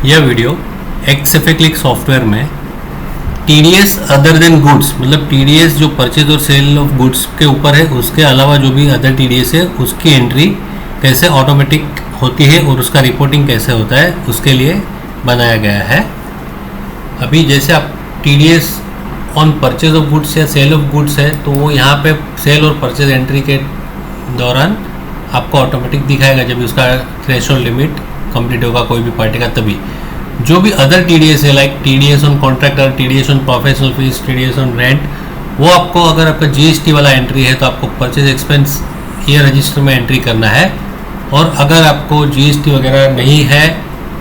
यह video एक्सएफए software में TDS other than goods मतलब TDS जो परचेज और सेल ऑफ गुड्स के ऊपर है उसके अलावा जो भी अदर TDS है उसकी एंट्री कैसे ऑटोमेटिक होती है और उसका रिपोर्टिंग कैसे होता है उसके लिए बनाया गया है। अभी जैसे आप TDS on purchase of goods या सेल ऑफ गुड्स है तो वो यहाँ पे सेल और परचेज एंट्री के दौरान आपको ऑटोमेटिक दिखाएगा जब उसका थ्रेशोल्ड लिमिट कंप्लीट होगा कोई भी पार्टी का। तभी जो भी अदर TDS है like TDS on contractor, TDS on professional fees, TDS on rent, वो आपको अगर आपका GST वाला एंट्री है तो आपको परचेज एक्सपेंस ईयर रजिस्टर में एंट्री करना है। और अगर आपको GST वगैरह नहीं है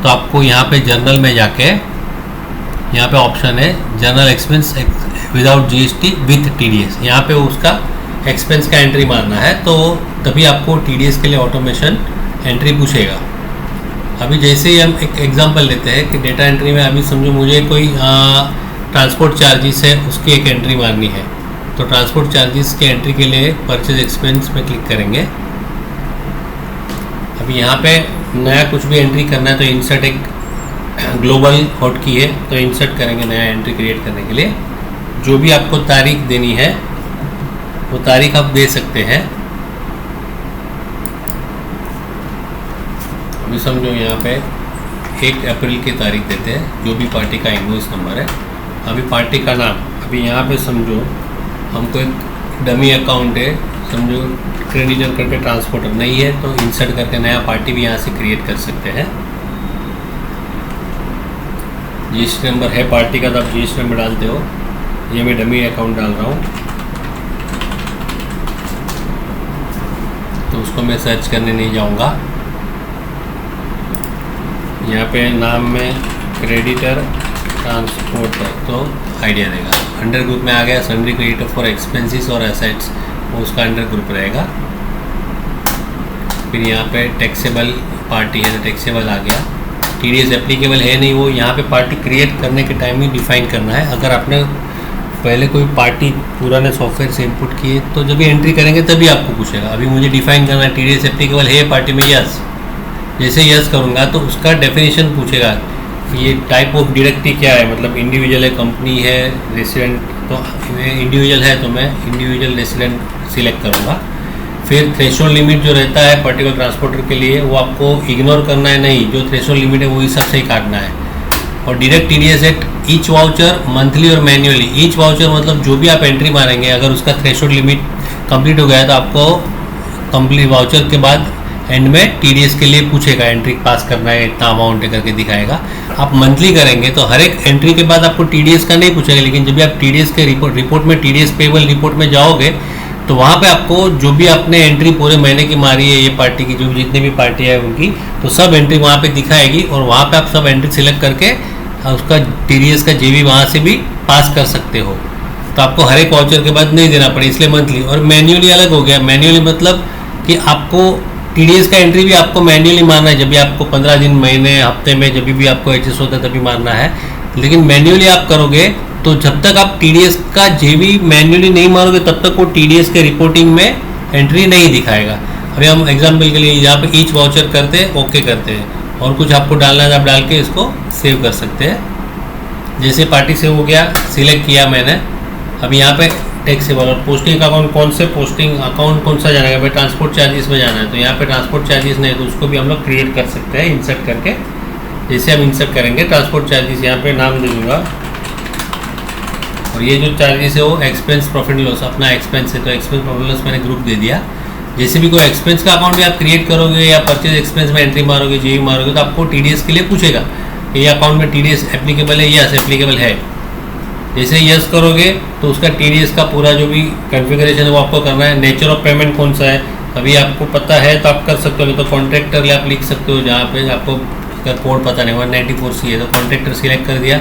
तो आपको यहाँ पे जर्नल में जाके यहाँ पे ऑप्शन है journal expense without GST with TDS, यहाँ पे उसका एक्सपेंस का एंट्री मारना है तो तभी आपको TDS के लिए ऑटोमेशन एंट्री पूछेगा। अभी जैसे ही हम एक एग्जांपल लेते हैं कि डेटा एंट्री में अभी समझो मुझे कोई ट्रांसपोर्ट चार्जेस है उसकी एक एंट्री मारनी है तो ट्रांसपोर्ट चार्जेस के एंट्री के लिए परचेज एक्सपेंस पे क्लिक करेंगे। अभी यहाँ पे नया कुछ भी एंट्री करना है तो इंसर्ट एक ग्लोबल हॉट की है तो इंसर्ट करेंगे नया एंट्री क्रिएट करने के लिए। जो भी आपको तारीख देनी है वो तारीख आप दे सकते हैं। अभी समझो यहाँ पे 1 अप्रैल की तारीख देते हैं जो भी पार्टी का इनवॉइस नंबर है। अभी पार्टी का नाम अभी यहाँ पे समझो हमको एक डमी अकाउंट है, समझो क्रेडिटर करके ट्रांसपोर्टर नहीं है तो इंसर्ट करके नया पार्टी भी यहाँ से क्रिएट कर सकते हैं। GST नंबर है पार्टी का तो आप GST नंबर डालते हो। ये मैं डमी अकाउंट डाल रहा हूँ तो उसको मैं सर्च करने नहीं जाऊँगा। यहाँ पे नाम में क्रेडिटर ट्रांसपोर्टर तो आइडिया देगा। अंडर ग्रुप में आ गया सन्ड्री क्रेडिटर फॉर एक्सपेंसेस और एसेट्स, वो उसका अंडर ग्रुप रहेगा। फिर यहाँ पे टैक्सेबल पार्टी है तो टैक्सेबल आ गया। TDS एप्लीकेबल है नहीं, वो यहाँ पे पार्टी क्रिएट करने के टाइम ही डिफाइन करना है। अगर आपने पहले कोई पार्टी पुराने सॉफ्टवेयर से इनपुट किए तो जब भी एंट्री करेंगे तभी आपको पूछेगा। अभी मुझे डिफाइन करना है TDS एप्लीकेबल है पार्टी में, यस। जैसे यस करूँगा तो उसका डेफिनेशन पूछेगा ये टाइप ऑफ डिडक्टी क्या है, मतलब इंडिविजुअल है, कंपनी है, रेसिडेंट। तो इंडिविजुअल है तो मैं इंडिविजुअल रेसिडेंट सिलेक्ट करूँगा। फिर थ्रेशोल्ड लिमिट जो रहता है पर्टिकुलर ट्रांसपोर्टर के लिए वो आपको इग्नोर करना है, नहीं, जो थ्रेशोल्ड लिमिट है वो हिसाब से ही काटना है। और direct TDS at each voucher monthly और मैन्युअली। ईच वाउचर मतलब जो भी आप एंट्री मारेंगे अगर उसका थ्रेशोल्ड लिमिट कंप्लीट हो गया तो आपको कंप्लीट वाउचर के बाद एंड में TDS के लिए पूछेगा, एंट्री पास करना है इतना अमाउंट है करके दिखाएगा। आप मंथली करेंगे तो हर एक एंट्री के बाद आपको TDS का नहीं पूछेगा, लेकिन जब भी आप TDS के रिपोर्ट में TDS पेबल रिपोर्ट में जाओगे तो वहाँ पे आपको जो भी आपने एंट्री पूरे महीने की मारी है ये पार्टी की, जो जितनी भी पार्टी है उनकी, तो सब एंट्री वहाँ पे दिखाएगी और वहाँ पे आप सब एंट्री सिलेक्ट करके उसका TDS का JV वहाँ से भी पास कर सकते हो। तो आपको हर एक वाउचर के बाद नहीं देना पड़े, इसलिए मंथली। और मैन्युअली अलग हो गया। मैन्युअली मतलब कि आपको TDS का एंट्री भी आपको मैन्युअली मारना है, जब भी आपको 15 दिन, महीने, हफ्ते में जब भी आपको एडजस्ट होता है तभी मारना है। लेकिन मैन्युअली आप करोगे तो जब तक आप TDS का JV मैन्युअली नहीं मारोगे तब तक वो TDS के रिपोर्टिंग में एंट्री नहीं दिखाएगा। अभी हम एग्जाम्पल के लिए यहाँ पे ईच वाउचर करते हैं, ओके करते हैं, और कुछ आपको डालना है आप डाल के इसको सेव कर सकते हैं। जैसे पार्टी सेव हो गया, सिलेक्ट किया मैंने। अभी यहाँ पे टैक्सेबल और पोस्टिंग अकाउंट, कौन से पोस्टिंग अकाउंट कौन सा जाना है, भाई ट्रांसपोर्ट चार्जेस में जाना है तो यहाँ पे ट्रांसपोर्ट चार्जेस नहीं है तो उसको भी हम लोग क्रिएट कर सकते हैं इंसर्ट करके। जैसे हम इंसर्ट करेंगे ट्रांसपोर्ट चार्जेस, यहाँ पे नाम दे दूँगा और ये जो चार्जेस है वो एक्सपेंस प्रॉफिट लॉस, अपना एक्सपेंस है तो एक्सपेंस प्रॉफिट लॉस मैंने ग्रुप दे दिया। जैसे भी कोई एक्सपेंस का अकाउंट भी आप क्रिएट करोगे या परचेज एक्सपेंस में एंट्री मारोगे, JV मारोगे तो आपको TDS के लिए पूछेगा कि ये अकाउंट में TDS एप्लीकेबल है, यस एप्लीकेबल है। जैसे यस करोगे तो उसका TDS का पूरा जो भी कॉन्फ़िगरेशन है वो आपको करना है। नेचर ऑफ पेमेंट कौन सा है अभी आपको पता है तो आप कर सकते हो, नहीं तो कॉन्ट्रैक्टर आप लिख सकते हो। जहाँ पे आपको अगर कोड पता नहीं 194C है तो कॉन्ट्रैक्टर सिलेक्ट कर दिया।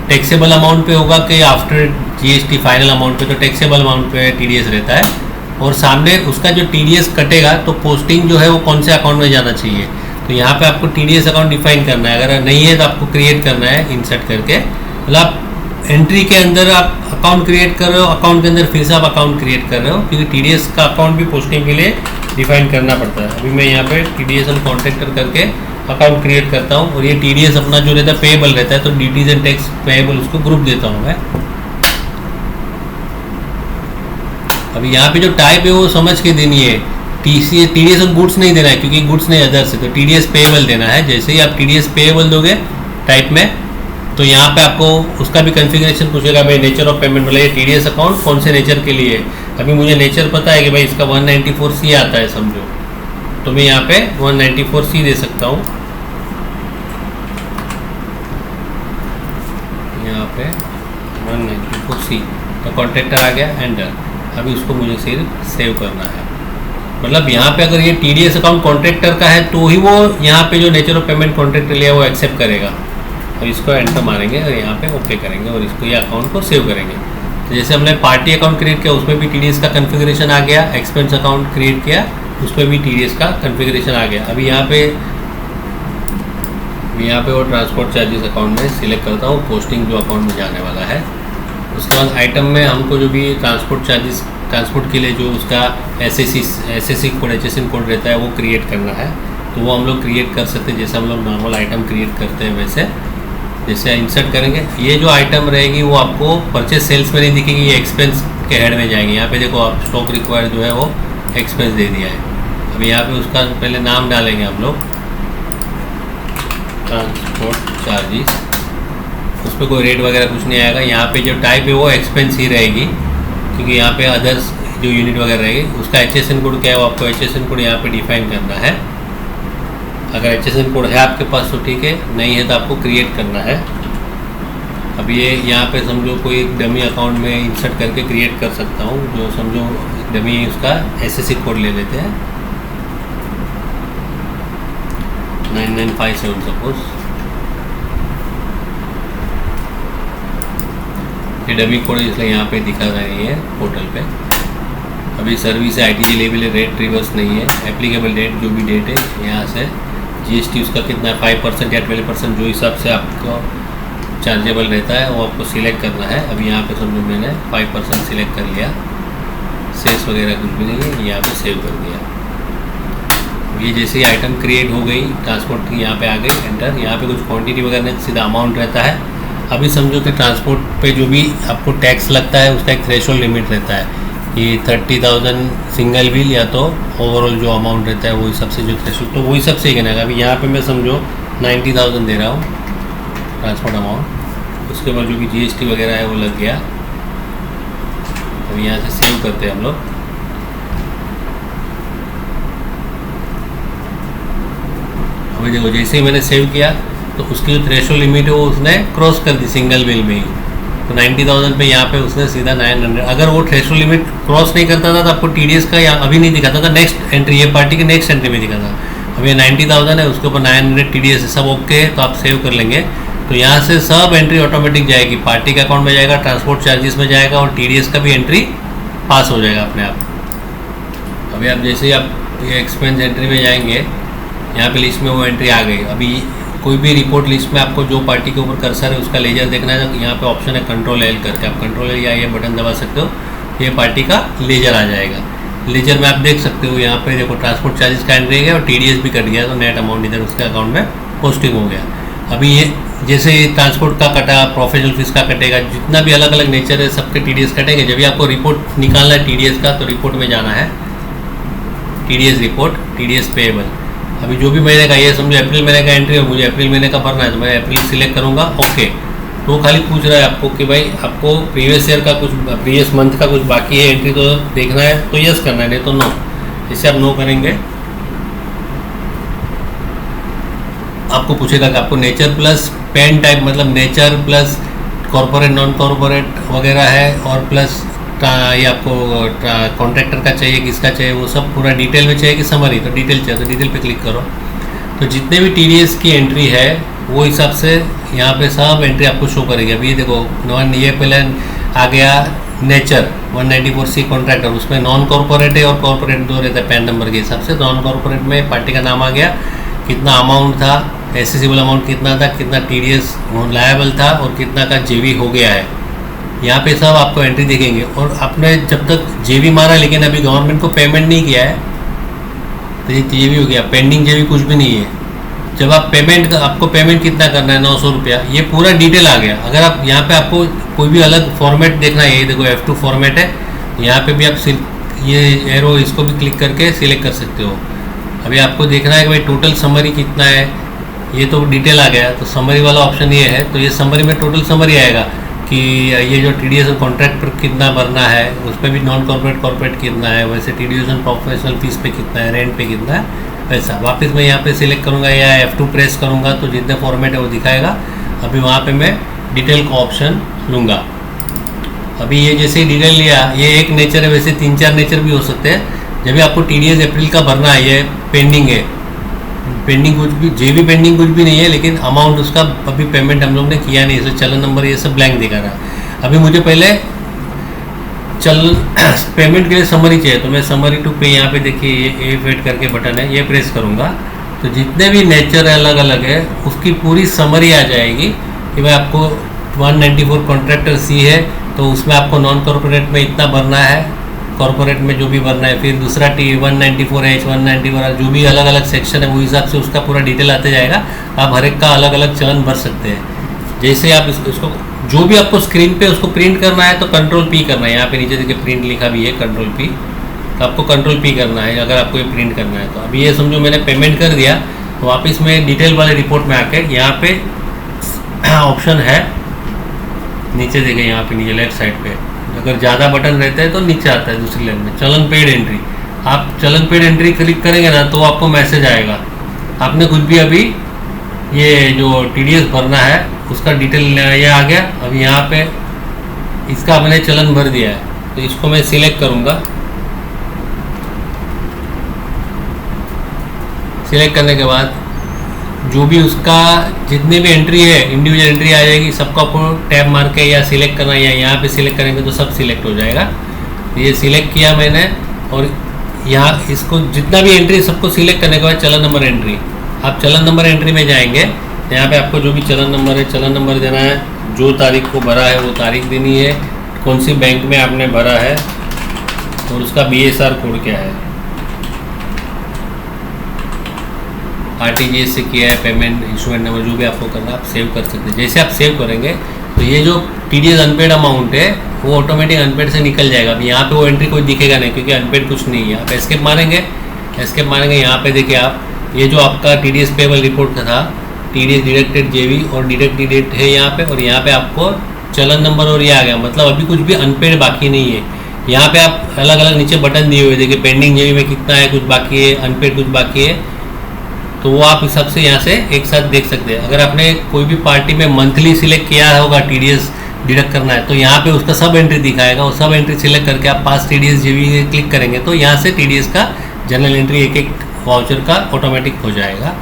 टैक्सेबल अमाउंट पे होगा कि आफ्टर GST फाइनल अमाउंट पे, तो टैक्सेबल अमाउंट पे TDS रहता है। और सामने उसका जो TDS कटेगा तो पोस्टिंग जो है वो कौन से अकाउंट में जाना चाहिए, तो यहाँ पे आपको TDS अकाउंट डिफाइन करना है। अगर नहीं है तो आपको क्रिएट करना है इंसर्ट करके। मतलब एंट्री के अंदर आप अकाउंट क्रिएट कर रहे हो, अकाउंट के अंदर फिर से आप अकाउंट क्रिएट कर रहे हो, क्योंकि TDS का अकाउंट भी पोस्टिंग के लिए डिफाइन करना पड़ता है। अभी मैं यहाँ पे TDS एंड कॉन्ट्रैक्टर करके अकाउंट क्रिएट करता हूँ और ये TDS अपना जो रहता है पेएबल रहता है, तो ड्यूटीज एंड टैक्स पेएबल उसको ग्रुप देता हूँ मैं। अभी यहाँ पे जो टाइप है वो समझ के देनी है, TDS और गुड्स नहीं देना है क्योंकि गुड्स नहीं अदर्स है, तो TDS पेएबल देना है। जैसे ही आप TDS पेएबल दोगे टाइप में, तो यहाँ पे आपको उसका भी कॉन्फ़िगरेशन पूछेगा, भाई नेचर ऑफ पेमेंट मतलब ये TDS अकाउंट कौन से नेचर के लिए है। अभी मुझे नेचर पता है कि भाई इसका 194C आता है समझो, तो मैं यहाँ पे 194C दे सकता हूँ। यहाँ पे 194C तो कॉन्ट्रैक्टर आ गया, एंटर। अभी उसको मुझे सिर्फ सेव करना है। मतलब यहाँ पे अगर ये TDS अकाउंट कॉन्ट्रैक्टर का है तो ही वो यहाँ पे जो नेचर ऑफ पेमेंट कॉन्ट्रैक्टर लिया वो एक्सेप्ट करेगा। तो इसको एंटर मारेंगे और यहाँ पे ओके करेंगे और इसको ये अकाउंट को सेव करेंगे। तो जैसे हमने पार्टी अकाउंट क्रिएट किया उसमें भी TDS का कॉन्फ़िगरेशन आ गया, एक्सपेंस अकाउंट क्रिएट किया उसमें भी TDS का कॉन्फ़िगरेशन आ गया। अभी यहाँ पे वो ट्रांसपोर्ट चार्जेस अकाउंट में सिलेक्ट करता हूँ, पोस्टिंग जो अकाउंट में जाने वाला है। उसके बाद आइटम में हमको जो भी ट्रांसपोर्ट चार्जेस, ट्रांसपोर्ट के लिए जो उसका SSC कोड HSN कोड रहता है वो क्रिएट करना है, तो वो हम लोग क्रिएट कर सकते हैं जैसे हम लोग नॉर्मल आइटम क्रिएट करते हैं वैसे। जैसे इंसर्ट करेंगे, ये जो आइटम रहेगी वो आपको परचेज सेल्स में नहीं दिखेगी, ये एक्सपेंस के हेड में जाएंगे। यहाँ पे देखो आप स्टॉक रिक्वायर्ड जो है वो एक्सपेंस दे दिया है। अभी यहाँ पे उसका पहले नाम डालेंगे हम लोग, ट्रांसपोर्ट चार्जेस, उस पर कोई रेट वगैरह कुछ नहीं आएगा। यहाँ पे जो टाइप है वो एक्सपेंस ही रहेगी क्योंकि यहाँ पे अदर्स जो यूनिट वगैरह रहेगी। उसका HSN कोड क्या है वो आपको HSN कोड यहाँ पे डिफाइन करना है। अगर HSN कोड है आपके पास तो ठीक है, नहीं है तो आपको क्रिएट करना है। अब ये यहाँ पे समझो कोई डमी अकाउंट में इंसर्ट करके क्रिएट कर सकता हूँ, जो समझो डमी उसका SSC कोड ले लेते हैं 9957 सपोज। ये डमी कोड इसलिए यहाँ पे दिखा रही है पोर्टल पे। अभी सर्विस है, ITG लेवल है, रेट रिवर्स नहीं है, एप्लीकेबल डेट जो भी डेट है यहाँ से, GST उसका कितना है 5% या 12% जो हिसाब से आपको चार्जेबल रहता है वो आपको सिलेक्ट करना है। अभी यहाँ पे समझो मैंने 5% सिलेक्ट कर लिया, सेल्स वगैरह कुछ भी नहीं है, यहाँ पे सेव कर दिया। ये जैसे ही आइटम क्रिएट हो गई, ट्रांसपोर्ट की यहाँ पे आ गई, एंटर। यहाँ पे कुछ क्वांटिटी वगैरह नहीं, सीधा अमाउंट रहता है। अभी समझो कि ट्रांसपोर्ट पे जो भी आपको टैक्स लगता है उसका एक थ्रेशोल्ड लिमिट रहता है, ये 30,000 सिंगल बिल या तो ओवरऑल जो अमाउंट रहता है वो हिसाब से जो थ्रेशोल्ड, तो वही सबसे ही कहना है। अभी यहाँ पे मैं समझो 90,000 दे रहा हूँ ट्रांसपोर्ट अमाउंट, उसके बाद जो भी GST वगैरह है वो लग गया। अभी यहाँ से सेव करते हैं हम लोग। अभी देखो जैसे ही मैंने सेव किया तो उसकी जो थ्रेशोल्ड लिमिट है वो उसने क्रॉस कर दी सिंगल बिल में ही, तो 90,000 पे यहाँ पे उसने सीधा 900। अगर वो थ्रेशोल्ड लिमिट क्रॉस नहीं करता था तो आपको TDS का यहाँ अभी नहीं दिखाता था, नेक्स्ट एंट्री, ये पार्टी के नेक्स्ट एंट्री में दिखाता। अब ये 90,000 है, उसके ऊपर 900 TDS सब ओके है, तो आप सेव कर लेंगे। तो यहाँ से सब एंट्री ऑटोमेटिक जाएगी, पार्टी के अकाउंट में जाएगा, ट्रांसपोर्ट चार्जेस में जाएगा और TDS का भी एंट्री पास हो जाएगा अपने आप। अभी आप जैसे ही आप ये एक्सपेंस एंट्री में जाएंगे, यहाँ पे लिस्ट में वो एंट्री आ गई। अभी कोई भी रिपोर्ट लिस्ट में आपको जो पार्टी के ऊपर कर्सर है उसका लेजर देखना है, तो यहाँ पे ऑप्शन है Ctrl+L करके, आप Ctrl+L या ये बटन दबा सकते हो, ये पार्टी का लेजर आ जाएगा। लेजर में आप देख सकते हो यहाँ पे देखो ट्रांसपोर्ट चार्जेस का एंट्री गया और TDS भी कट गया, तो नेट अमाउंट इधर उसके अकाउंट में पोस्टिंग हो गया। अभी ये जैसे ट्रांसपोर्ट का कटा, प्रोफेशनल फीस का कटेगा, जितना भी अलग अलग नेचर है सबके TDS कटेंगे। जब भी आपको रिपोर्ट निकालना है TDS का, तो रिपोर्ट में जाना है, TDS रिपोर्ट, TDS पेएबल। अभी जो भी महीने का, ये समझो अप्रैल महीने का एंट्री है, मुझे अप्रैल महीने का भरना है, तो मैं अप्रैल सिलेक्ट करूँगा, ओके। तो खाली पूछ रहा है आपको कि भाई आपको प्रीवियस ईयर का कुछ, प्रीवियस मंथ का कुछ बाकी है एंट्री तो देखना है, तो यस करना है, नहीं तो नो। इससे आप नो करेंगे, आपको पूछेगा कि आपको नेचर प्लस पेन टाइप, मतलब nature plus corporate, non corporate वगैरह है, और प्लस ये आपको कॉन्ट्रैक्टर का चाहिए, किसका चाहिए, वो सब पूरा डिटेल में चाहिए कि समरी, तो डिटेल चाहिए तो डिटेल पे क्लिक करो। तो जितने भी TDS की एंट्री है वो हिसाब से यहाँ पे सब एंट्री आपको शो करेगी। अभी देखो ये पहले आ गया नेचर 194C कॉन्ट्रैक्टर, उसमें नॉन कॉर्पोरेट है और कॉर्पोरेट दो रहता है पैन नंबर के हिसाब से। नॉन कॉर्पोरेट में पार्टी का नाम आ गया, कितना अमाउंट था, एसेसिबल अमाउंट कितना था, कितना TDS लायबल था और कितना का JV हो गया है। यहाँ पे सब आपको एंट्री दिखेंगे। और आपने जब तक JV मारा लेकिन अभी गवर्नमेंट को पेमेंट नहीं किया है, तो ये भी हो गया। पेंडिंग जेवी कुछ भी नहीं है। जब आप पेमेंट, आपको पेमेंट कितना करना है 900 रुपया, ये पूरा डिटेल आ गया। अगर आप यहाँ पे आपको कोई भी अलग फॉर्मेट देखना है, ये देखो F2 फॉर्मेट है, यहाँ पे भी आप ये एरो इसको भी क्लिक करके सिलेक्ट कर सकते हो। अभी आपको देखना है कि भाई टोटल समरी कितना है, ये तो डिटेल आ गया। तो समरी वाला ऑप्शन ये है, तो ये समरी में टोटल समरी आएगा कि ये जो TDS और कॉन्ट्रैक्ट पर कितना भरना है, उस पर भी नॉन कॉर्पोरेट कितना है, वैसे TDS और प्रोफेशनल फीस पे कितना है, रेंट पे कितना है, वैसा। वापस मैं यहाँ पे सिलेक्ट करूँगा या F2 प्रेस करूँगा तो जितने फॉर्मेट है वो दिखाएगा। अभी वहाँ पे मैं डिटेल का ऑप्शन लूँगा। अभी ये जैसे ही डिटेल लिया, ये एक नेचर है, वैसे 3-4 नेचर भी हो सकते हैं। जब भी आपको TDS अप्रैल का भरना है, ये पेंडिंग है, पेंडिंग कुछ भी, जेबी पेंडिंग कुछ भी नहीं है, लेकिन अमाउंट उसका अभी पेमेंट हम लोग ने किया नहीं, इसलिए चलन नंबर ये सब ब्लैंक दिखा रहा है। अभी मुझे पहले पेमेंट के लिए समरी चाहिए, तो मैं समरी टू पे, यहाँ पे देखिए ये वेट करके बटन है, ये प्रेस करूँगा तो जितने भी नेचर अलग अलग है उसकी पूरी समरी आ जाएगी कि भाई आपको 194 कॉन्ट्रैक्टर सी है तो उसमें आपको नॉन कॉर्पोरेट में इतना भरना है, कॉर्पोरेट में जो भी भरना है, फिर दूसरा T194H 194 जो भी अलग अलग सेक्शन है वो हिसाब से उसका पूरा डिटेल आते जाएगा। आप हर एक का अलग अलग चलन भर सकते हैं। जैसे आप इसको जो भी आपको स्क्रीन पे उसको प्रिंट करना है तो कंट्रोल P करना है। यहाँ पे नीचे देखिए प्रिंट लिखा भी है, कंट्रोल P, तो आपको कंट्रोल P करना है अगर आपको ये प्रिंट करना है। तो अभी ये समझो मैंने पेमेंट कर दिया, तो वापस में डिटेल वाले रिपोर्ट में आके यहाँ पे ऑप्शन है नीचे देखिए, यहाँ पे नीचे लेफ्ट साइड पे अगर ज़्यादा बटन रहता है तो नीचे आता है दूसरी लाइन में चलन पेड एंट्री। आप चलन पेड एंट्री क्लिक करेंगे ना तो आपको मैसेज आएगा, आपने कुछ भी अभी ये जो TDS भरना है उसका डिटेल ये आ गया। अब यहाँ पे इसका मैंने चलन भर दिया है, तो इसको मैं सिलेक्ट करूँगा। सिलेक्ट करने के बाद जो भी उसका जितने भी एंट्री है इंडिविजुअल एंट्री आ जाएगी, सबको आपको टैब मार के या सिलेक्ट करना, या यहाँ पे सिलेक्ट करेंगे तो सब सिलेक्ट हो जाएगा। ये सिलेक्ट किया मैंने, और यहाँ इसको जितना भी एंट्री सबको सिलेक्ट करने के बाद चलन नंबर एंट्री, आप चलन नंबर एंट्री में जाएंगे, यहाँ पे आपको जो भी चलन नंबर है चलन नंबर देना है, जो तारीख को भरा है वो तारीख देनी है, कौन सी बैंक में आपने भरा है और उसका BSR कोड क्या है, RTGS से किया है पेमेंट, इंस्ट्रूमेंट नंबर, जो भी आपको करना है आप सेव कर सकते हैं। जैसे आप सेव करेंगे तो ये जो TDS अनपेड अमाउंट है वो ऑटोमेटिक अनपेड से निकल जाएगा। अब यहाँ पे वो एंट्री कोई दिखेगा नहीं क्योंकि अनपेड कुछ नहीं है। आप एस्केप मारेंगे, यहाँ पे देखिए आप ये जो आपका TDS पेबल रिपोर्ट का था, TDS डिडक्टेड जेवी और डिडक्ट डेट है यहाँ पे, और यहाँ पे आपको चलन नंबर और ये आ गया, मतलब अभी कुछ भी अनपेड बाकी नहीं है। यहाँ पे आप अलग अलग नीचे बटन दिए हुए देखिए, पेंडिंग जेवी में कितना है, कुछ बाकी है, अनपेड कुछ बाकी है, तो वो आप हिसाब से यहाँ से एक साथ देख सकते हैं। अगर आपने कोई भी पार्टी में मंथली सिलेक्ट किया होगा TDS डिडक्ट करना है तो यहाँ पे उसका सब एंट्री दिखाएगा, वो सब एंट्री सिलेक्ट करके आप पास TDS जेवी क्लिक करेंगे तो यहाँ से TDS का जनरल एंट्री एक एक वाउचर का ऑटोमेटिक हो जाएगा।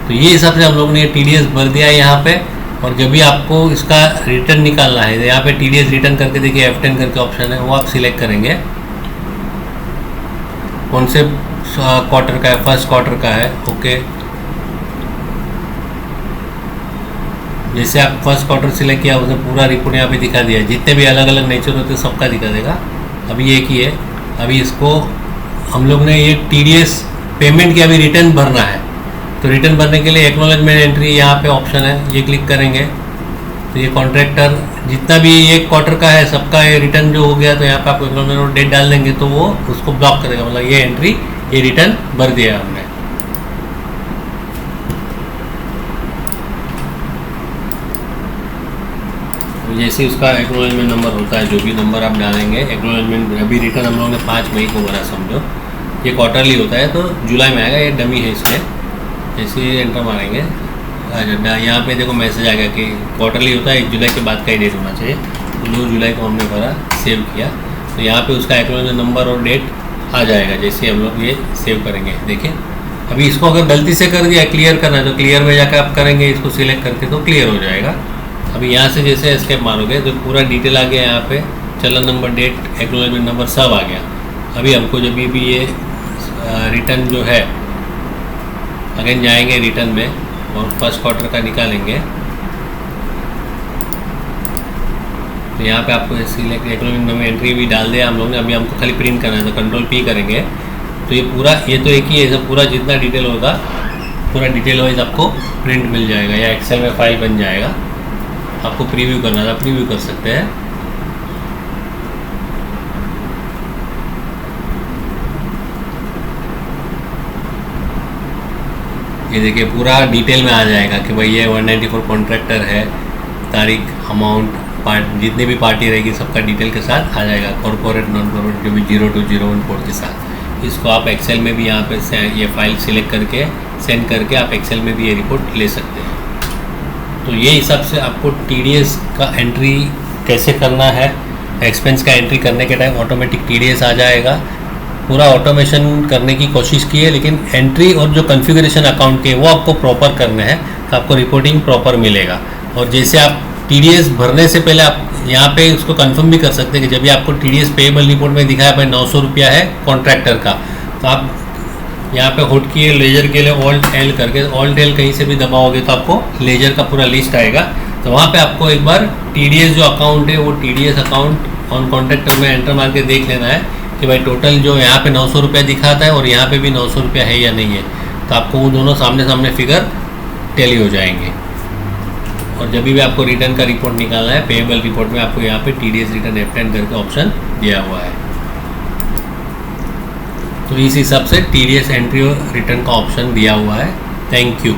तो ये हिसाब से हम लोगों ने TDS भर दिया है यहाँ पे। और जब भी आपको इसका रिटर्न निकालना है, यहाँ पे TDS रिटर्न करके देखिए F10 करके ऑप्शन है, वो आप सिलेक्ट करेंगे कौन से क्वार्टर का है, फर्स्ट क्वार्टर का है, ओके। जैसे आप फर्स्ट क्वार्टर सिलेक्ट किया उसने पूरा रिपोर्ट यहाँ पे दिखा दिया, जितने भी अलग अलग नेचर होते हैं सबका दिखा देगा। अभी एक ही है, अभी इसको हम लोग ने ये TDS पेमेंट की अभी रिटर्न भरना है, तो रिटर्न भरने के लिए एक्नॉलेजमेंट एंट्री यहाँ पे ऑप्शन है, ये क्लिक करेंगे तो ये कॉन्ट्रैक्टर जितना भी एक क्वार्टर का है सबका ये रिटर्न जो हो गया, तो यहाँ पे आपको एक्नॉलेजमेंट और डेट डाल देंगे तो वो उसको ब्लॉक करेगा, मतलब ये एंट्री ये रिटर्न भर दिया हमने। जैसे उसका एक्नॉलेजमेंट नंबर होता है, जो भी नंबर आप डालेंगे एक्नॉलेजमेंट, अभी रिटर्न हम लोगों ने 5 मई को भरा समझो, ये क्वार्टरली होता है तो जुलाई में आएगा, ये डमी है इसमें। जैसे एंटर मारेंगे यहाँ पे देखो मैसेज आ गया कि क्वार्टरली होता है 1 जुलाई के बाद का ही डेट होना चाहिए, तो 2 जुलाई को हमने भरा, सेव किया, तो यहाँ पे उसका एक्नॉलेजमेंट नंबर और डेट आ जाएगा। जैसे हम लोग ये सेव करेंगे, देखिए अभी इसको अगर गलती से कर दिया क्लियर करना है तो क्लियर में जाकर आप करेंगे, इसको सिलेक्ट करके तो क्लियर हो जाएगा। अभी यहाँ से जैसे एस्केप मारोगे तो पूरा डिटेल आ गया, यहाँ पे चलन नंबर, डेट, एक्नॉलेजमेंट नंबर सब आ गया। अभी हमको जब भी ये रिटर्न जो है अगेन जाएंगे रिटर्न में और फर्स्ट क्वार्टर का निकालेंगे, तो यहाँ पे आपको सिलेक्ट एक्नॉलेजमेंट नंबर एंट्री भी डाल दिया हम लोग ने। अभी हमको खाली प्रिंट करना है तो कंट्रोल P करेंगे तो ये तो एक ही है, सब पूरा जितना डिटेल होगा पूरा डिटेल वाइज आपको प्रिंट मिल जाएगा या एक्सेल में फाइल बन जाएगा। आपको प्रीव्यू करना था, प्रीव्यू कर सकते हैं। ये देखिए पूरा डिटेल में आ जाएगा कि भाई ये 194 कॉन्ट्रैक्टर है, तारीख, अमाउंट, जितनी भी पार्टी रहेगी सबका डिटेल के साथ आ जाएगा, कॉर्पोरेट नॉन कॉर्पोरेट जो भी 0201 कोड के साथ। इसको आप एक्सेल में भी यहाँ पे ये फाइल सिलेक्ट करके सेंड करके आप एक्सेल में भी ये रिपोर्ट ले सकते हैं। तो ये हिसाब से आपको TDS का एंट्री कैसे करना है, एक्सपेंस का एंट्री करने के टाइम ऑटोमेटिक TDS आ जाएगा। पूरा ऑटोमेशन करने की कोशिश की है, लेकिन एंट्री और जो कॉन्फ़िगरेशन अकाउंट के वो आपको प्रॉपर करने हैं, तो आपको रिपोर्टिंग प्रॉपर मिलेगा। और जैसे आप TDS भरने से पहले आप यहाँ पे उसको कंफर्म भी कर सकते हैं कि जब भी आपको TDS पेएबल रिपोर्ट में दिखाया भाई 900 रुपया है कॉन्ट्रैक्टर का, तो आप यहाँ पे हुड किए लेजर के लिए Alt L करके, Alt L कहीं से भी दबाओगे तो आपको लेजर का पूरा लिस्ट आएगा। तो वहाँ पे आपको एक बार TDS जो अकाउंट है वो TDS अकाउंट ऑन कॉन्ट्रैक्टर में एंटर मार के देख लेना है कि भाई टोटल जो यहाँ पे 900 रुपया दिखाता है और यहाँ पे भी 900 रुपया है या नहीं है। तो आपको वो दोनों सामने सामने फिगर टैली हो जाएंगे। और जब भी आपको रिटर्न का रिपोर्ट निकालना है, पेएबल रिपोर्ट में आपको यहाँ पे TDS रिटर्न F10 करके ऑप्शन दिया हुआ है। तो इस हिसाब से TDS एंट्री और रिटर्न का ऑप्शन दिया हुआ है। Thank you.